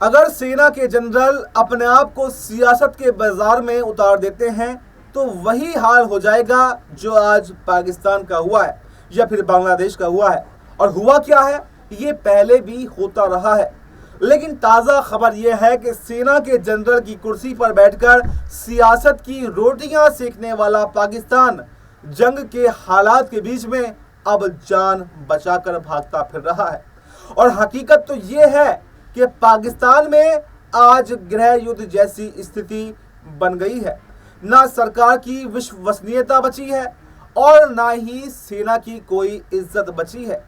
अगर सेना के जनरल अपने आप को सियासत के बाजार में उतार देते हैं तो वही हाल हो जाएगा जो आज पाकिस्तान का हुआ है या फिर बांग्लादेश का हुआ है। और हुआ क्या है, ये पहले भी होता रहा है। लेकिन ताज़ा खबर यह है कि सेना के जनरल की कुर्सी पर बैठकर सियासत की रोटियां सेकने वाला पाकिस्तान जंग के हालात के बीच में अब जान बचाकर भागता फिर रहा है। और हकीकत तो ये है कि पाकिस्तान में आज गृह युद्ध जैसी स्थिति बन गई है। ना सरकार की विश्वसनीयता बची है और ना ही सेना की कोई इज्जत बची है।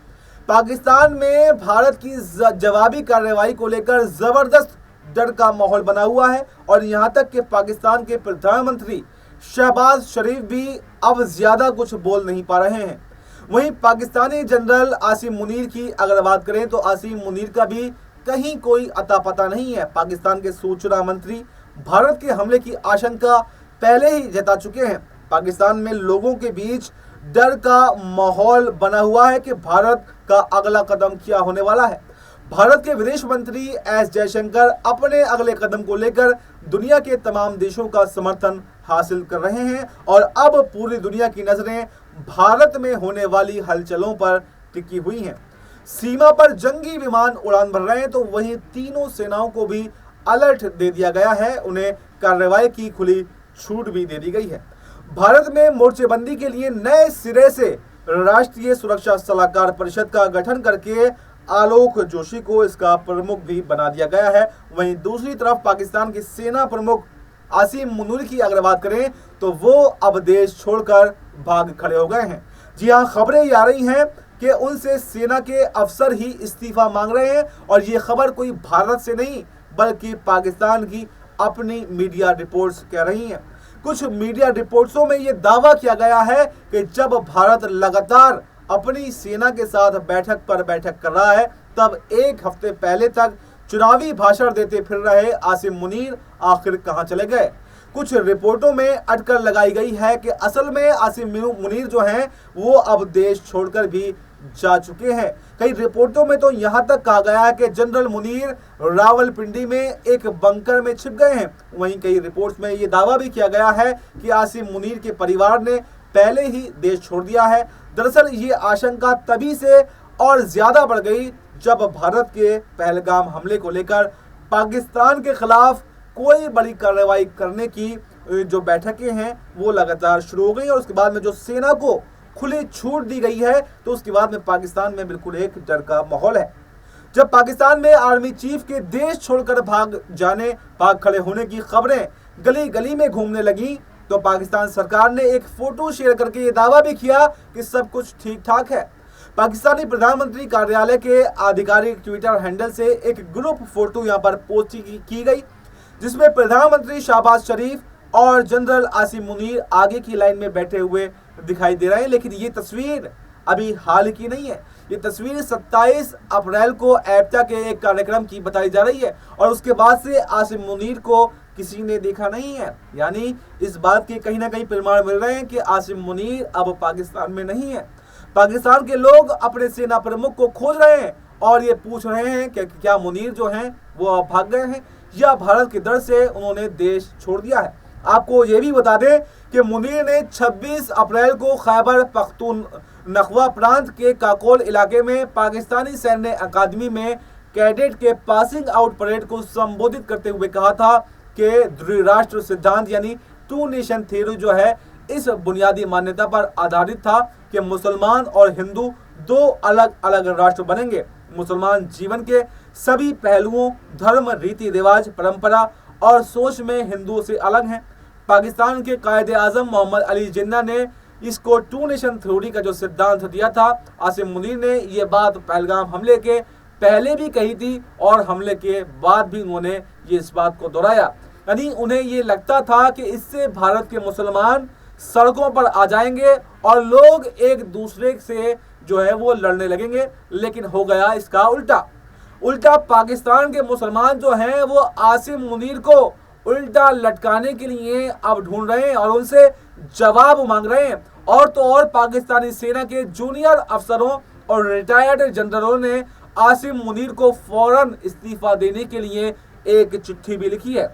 पाकिस्तान में भारत की जवाबी कार्रवाई को लेकर जबरदस्त डर का माहौल बना हुआ है और यहाँ तक कि पाकिस्तान के प्रधानमंत्री शहबाज शरीफ भी अब ज्यादा कुछ बोल नहीं पा रहे हैं। वहीं पाकिस्तानी जनरल आसिम मुनीर की अगर बात करें तो आसिम मुनीर का भी कहीं कोई अता पता नहीं है। पाकिस्तान के सूचना मंत्री भारत के हमले की आशंका पहले ही जता चुके हैं। पाकिस्तान में लोगों के बीच डर का माहौल बना हुआ है कि भारत का अगला कदम क्या होने वाला है। भारत के विदेश मंत्री एस जयशंकर अपने अगले कदम को लेकर दुनिया के तमाम देशों का समर्थन हासिल कर रहे हैं और अब पूरी दुनिया की नजरें भारत में होने वाली हलचलों पर टिकी हुई हैं। सीमा पर जंगी विमान उड़ान भर रहे हैं तो वहीं तीनों सेनाओं को भी अलर्ट दे दिया गया है। उन्हें कार्रवाई की खुली छूट भी दे दी गई है। भारत में मोर्चेबंदी के लिए नए सिरे से राष्ट्रीय सुरक्षा सलाहकार परिषद का गठन करके आलोक जोशी को इसका प्रमुख भी बना दिया गया है। वहीं दूसरी तरफ पाकिस्तान की सेना प्रमुख आसिम मुनीर की अगर बात करें तो वो अब देश छोड़कर भाग खड़े हो गए हैं। जी हाँ, खबरें ये आ रही हैं कि उनसे सेना के अफसर ही इस्तीफा मांग रहे हैं और ये खबर कोई भारत से नहीं बल्कि पाकिस्तान की अपनी मीडिया रिपोर्ट्स कह रही हैं। कुछ मीडिया रिपोर्ट्सों में यह दावा किया गया है कि जब भारत लगातार अपनी सेना के साथ बैठक पर बैठक कर रहा है तब एक हफ्ते पहले तक चुनावी भाषण देते फिर रहे आसिम मुनीर आखिर कहां चले गए। कुछ रिपोर्टों में अटकल लगाई गई है कि असल में आसिम मुनीर जो हैं वो अब देश छोड़कर भी जा चुके हैं। कई रिपोर्टों में तो यहां तक कहा गया है कि जनरल मुनीर रावलपिंडी में एक बंकर में छिप गए हैं। वहीं कई रिपोर्ट्स में ये दावा भी किया गया है कि आसिम मुनीर के परिवार ने पहले ही देश छोड़ दिया है। दरअसल ये आशंका तभी से और ज्यादा बढ़ गई जब भारत के पहलगाम हमले को लेकर पाकिस्तान के खिलाफ कोई बड़ी कार्रवाई करने की जो बैठकें हैं वो लगातार शुरू हो गई और उसके बाद में जो सेना को खुली छूट दी गई है तो उसके बाद में पाकिस्तान में बिल्कुल एक डर का माहौल है। जब पाकिस्तान में आर्मी चीफ के देश छोड़कर भाग खड़े होने की खबरें गली गली में घूमने लगी तो पाकिस्तान सरकार ने एक फोटो शेयर करके ये दावा भी किया कि सब कुछ ठीक ठाक है। पाकिस्तानी प्रधानमंत्री कार्यालय के आधिकारिक ट्विटर हैंडल से एक ग्रुप फोटो यहाँ पर पोस्ट की गई जिसमें प्रधानमंत्री शहबाज शरीफ और जनरल आसिम मुनीर आगे की लाइन में बैठे हुए दिखाई दे रहे हैं। लेकिन ये तस्वीर अभी हाल की नहीं है। ये तस्वीर 27 अप्रैल को एप्टा के एक कार्यक्रम की बताई जा रही है और उसके बाद से आसिम मुनीर को किसी ने देखा नहीं है। यानी इस बात के कहीं ना कहीं प्रमाण मिल रहे हैं कि आसिम मुनीर अब पाकिस्तान में नहीं है। पाकिस्तान के लोग अपने सेना प्रमुख को खोज रहे हैं और ये पूछ रहे हैं कि क्या मुनीर जो हैं वो अब भाग गए हैं या भारत के डर से उन्होंने देश छोड़ दिया है। आपको ये भी बता दें कि मुनीर ने 26 अप्रैल को खैबर पख्तूनख्वा प्रांत के काकोल इलाके में पाकिस्तानी सैन्य अकादमी में कैडेट के पासिंग आउट परेड को संबोधित करते हुए कहा था कि द्विराष्ट्र सिद्धांत यानी टू नेशन थ्योरी जो है इस बुनियादी मान्यता पर आधारित था कि मुसलमान और हिंदू दो अलग अलग राष्ट्र बनेंगे। मुसलमान जीवन के सभी पहलुओं, धर्म, रीति रिवाज, परंपरा और सोच में हिंदुओं से अलग हैं। पाकिस्तान के कायदे आजम मोहम्मद अली जिन्ना ने इसको टू नेशन थ्योरी का जो सिद्धांत दिया था। आसिम मुनीर ने ये बात पहलगाम हमले के पहले भी कही थी और हमले के बाद भी उन्होंने ये इस बात को दोहराया। यानी उन्हें ये लगता था कि इससे भारत के मुसलमान सड़कों पर आ जाएंगे और लोग एक दूसरे से जो है वो लड़ने लगेंगे। लेकिन हो गया इसका उल्टा पाकिस्तान के मुसलमान जो हैं वो आसिम मुनीर को उल्टा लटकाने के लिए अब ढूंढ रहे हैं और उनसे जवाब मांग रहे हैं। और तो और पाकिस्तानी सेना के जूनियर अफसरों और रिटायर्ड जनरलों ने आसिम मुनीर को फौरन इस्तीफा देने के लिए एक चिट्ठी भी लिखी है।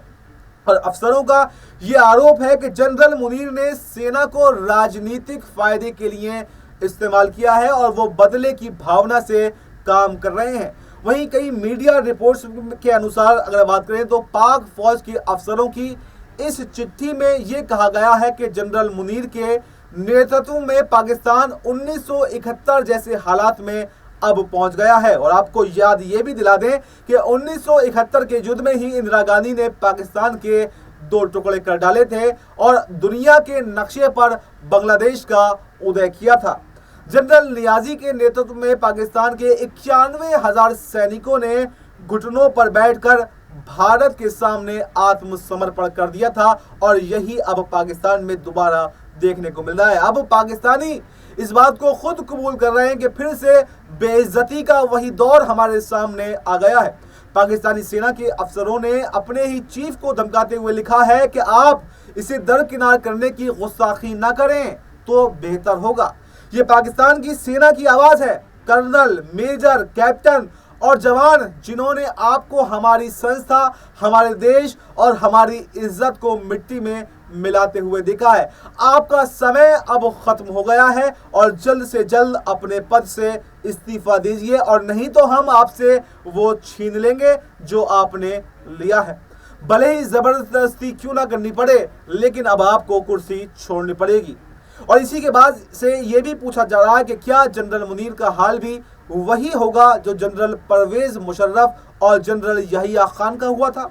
और अफसरों का यह आरोप है कि जनरल मुनीर ने सेना को राजनीतिक फायदे के लिए इस्तेमाल किया है और वो बदले की भावना से काम कर रहे हैं। वहीं कई मीडिया रिपोर्ट्स के अनुसार अगर बात करें तो पाक फौज के अफसरों की इस चिट्ठी में यह कहा गया है कि जनरल मुनीर के नेतृत्व में पाकिस्तान 1971 जैसे हालात में अब पहुंच गया है। और आपको याद ये भी दिला दें कि 1971 के युद्ध में ही इंदिरा गांधी ने पाकिस्तान के 2 टुकड़े कर डाले थे और दुनिया के नक्शे पर बांग्लादेश का उदय किया था। जनरल नियाजी के नेतृत्व में पाकिस्तान के 91,000 सैनिकों ने घुटनों पर बैठकर भारत के सामने आत्मसमर्पण कर दिया था और यही अब पाकिस्तान में दोबारा देखने को मिल रहा है। अब पाकिस्तानी इस बात को खुद कबूल कर रहे हैं कि फिर से बेइज्जती का वही दौर हमारे सामने आ गया है। पाकिस्तानी सेना के अफसरों ने अपने ही चीफ को धमकाते हुए लिखा है कि आप इसे दरकिनार करने की गुस्ताखी ना करें तो बेहतर होगा। ये पाकिस्तान की सेना की आवाज है। कर्नल, मेजर, कैप्टन और जवान जिन्होंने आपको हमारी संस्था, हमारे देश और हमारी इज्जत को मिट्टी में मिलाते हुए देखा है, आपका समय अब खत्म हो गया है और जल्द से जल्द अपने पद से इस्तीफा दीजिए और नहीं तो हम आपसे वो छीन लेंगे जो आपने लिया है। भले ही जबरदस्ती क्यों ना करनी पड़े, लेकिन अब आपको कुर्सी छोड़नी पड़ेगी। और इसी के बाद से ये भी पूछा जा रहा है कि क्या जनरल मुनीर का हाल भी वही होगा जो जनरल परवेज मुशर्रफ और जनरल यहिया खान का हुआ था।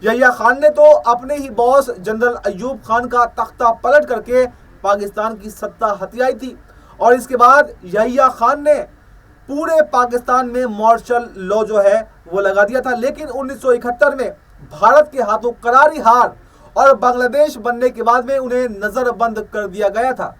यहिया खान ने तो अपने ही बॉस जनरल अयूब खान का तख्ता पलट करके पाकिस्तान की सत्ता हथियाई थी और इसके बाद यहिया खान ने पूरे पाकिस्तान में मार्शल लॉ जो है वो लगा दिया था। लेकिन 1971 में भारत के हाथों करारी हार और बांग्लादेश बनने के बाद में उन्हें नजरबंद कर दिया गया था।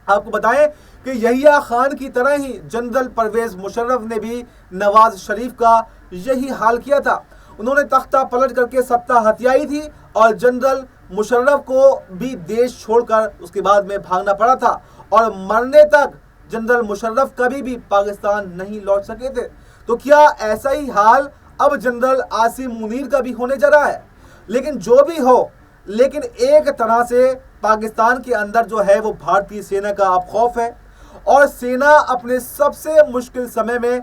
आपको बताएं कि यहिया खान की तरह ही जनरल परवेज मुशर्रफ ने भी नवाज शरीफ का यही हाल किया था। उन्होंने तख्ता पलट करके सत्ता हथियाई थी और जनरल मुशर्रफ को भी देश छोड़कर उसके बाद में भागना पड़ा था और मरने तक जनरल मुशर्रफ कभी भी पाकिस्तान नहीं लौट सके थे। तो क्या ऐसा ही हाल अब जनरल आसिम मुनीर का भी होने जा रहा है? लेकिन जो भी हो, लेकिन एक तरह से पाकिस्तान के अंदर जो है वो भारतीय सेना का अब खौफ है और सेना अपने सबसे मुश्किल समय में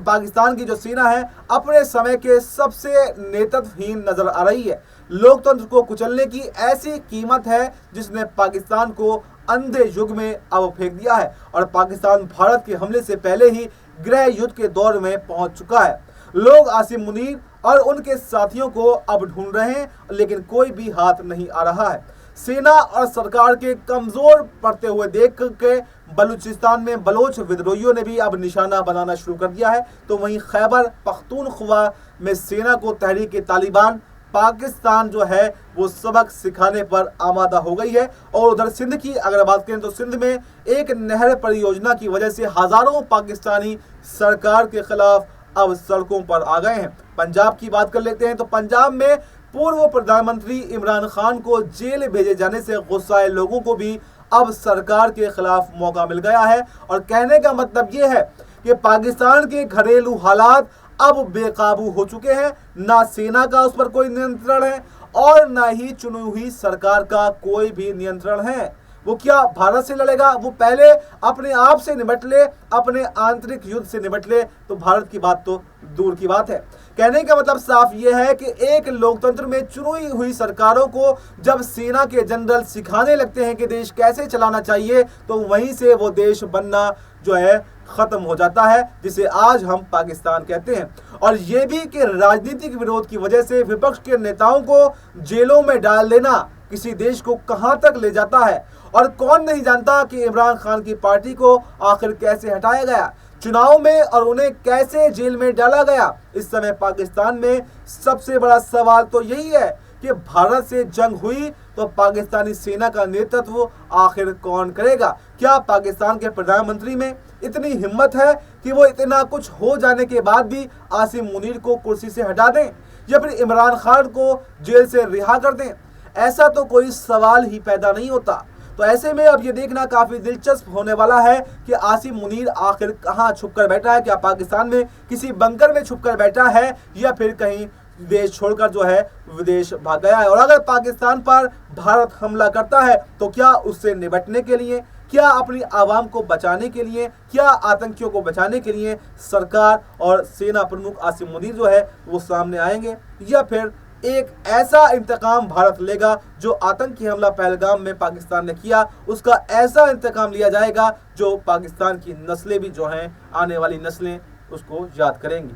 पाकिस्तान की जो सेना है अपने समय के सबसे नेतृत्वहीन नजर आ रही है। लोकतंत्र को कुचलने की ऐसी कीमत है जिसने पाकिस्तान को अंधे युग में अब फेंक दिया है और पाकिस्तान भारत के हमले से पहले ही गृह युद्ध के दौर में पहुंच चुका है। लोग आसिम मुनीर और उनके साथियों को अब ढूंढ रहे हैं, लेकिन कोई भी हाथ नहीं आ रहा है। सेना और सरकार के कमजोर पड़ते हुए देख के बलूचिस्तान में बलोच विद्रोहियों ने भी अब निशाना बनाना शुरू कर दिया है। तो वहीं खैबर पख्तूनख्वा में सेना को तहरीक तालिबान पाकिस्तान जो है वो सबक सिखाने पर आमादा हो गई है। और उधर सिंध की अगर बात करें तो सिंध में एक नहर परियोजना की वजह से हजारों पाकिस्तानी सरकार के खिलाफ अब सड़कों पर आ गए हैं। पंजाब की बात कर लेते हैं तो पंजाब में पूर्व प्रधानमंत्री इमरान खान को जेल भेजे जाने से गुस्साए लोगों को भी अब सरकार के खिलाफ मौका मिल गया है। और कहने का मतलब ये है कि पाकिस्तान के घरेलू हालात अब बेकाबू हो चुके हैं। ना सेना का उस पर कोई नियंत्रण है और ना ही चुनी हुई सरकार का कोई भी नियंत्रण है। वो क्या भारत से लड़ेगा? वो पहले अपने आप से निपट ले, अपने आंतरिक युद्ध से निपट ले, तो भारत की बात तो दूर की बात है। कहने का मतलब साफ ये है कि एक लोकतंत्र में चुनी हुई सरकारों को जब सेना के जनरल सिखाने लगते हैं कि देश कैसे चलाना चाहिए, तो वहीं से वो देश बनना जो है खत्म हो जाता है, जिसे आज हम पाकिस्तान कहते हैं। और ये भी कि राजनीतिक विरोध की वजह से विपक्ष के नेताओं को जेलों में डाल देना किसी देश को कहां तक ले जाता है। और कौन नहीं जानता कि इमरान खान की पार्टी को आखिर कैसे हटाया गया चुनाव में और उन्हें कैसे जेल में डाला गया। इस समय पाकिस्तान में सबसे बड़ा सवाल तो यही है कि भारत से जंग हुई तो पाकिस्तानी सेना का नेतृत्व आखिर कौन करेगा? क्या पाकिस्तान के प्रधानमंत्री में इतनी हिम्मत है कि वो इतना कुछ हो जाने के बाद भी आसिम मुनीर को कुर्सी से हटा दें या फिर इमरान खान को जेल से रिहा कर दें? ऐसा तो कोई सवाल ही पैदा नहीं होता। तो ऐसे में अब ये देखना काफी दिलचस्प होने वाला है कि आसिम मुनीर आखिर कहां छुपकर बैठा है। क्या पाकिस्तान में किसी बंकर में छुपकर बैठा है या फिर कहीं देश छोड़कर जो है विदेश भाग गया है। और अगर पाकिस्तान पर भारत हमला करता है तो क्या उससे निपटने के लिए, क्या अपनी आवाम को बचाने के लिए, क्या आतंकियों को बचाने के लिए सरकार और सेना प्रमुख आसिम मुनीर जो है वो सामने आएंगे, या फिर एक ऐसा इंतकाम भारत लेगा जो आतंकी हमला पहलगाम में पाकिस्तान ने किया उसका ऐसा इंतकाम लिया जाएगा जो पाकिस्तान की नस्लें भी जो हैं, आने वाली नस्लें उसको याद करेंगी।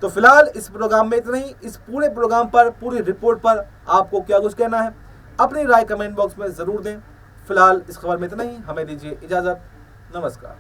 तो फिलहाल इस प्रोग्राम में इतना ही। इस पूरे प्रोग्राम पर, पूरी रिपोर्ट पर आपको क्या कुछ कहना है, अपनी राय कमेंट बॉक्स में जरूर दें। फिलहाल इस खबर में इतना ही, हमें दीजिए इजाजत। नमस्कार।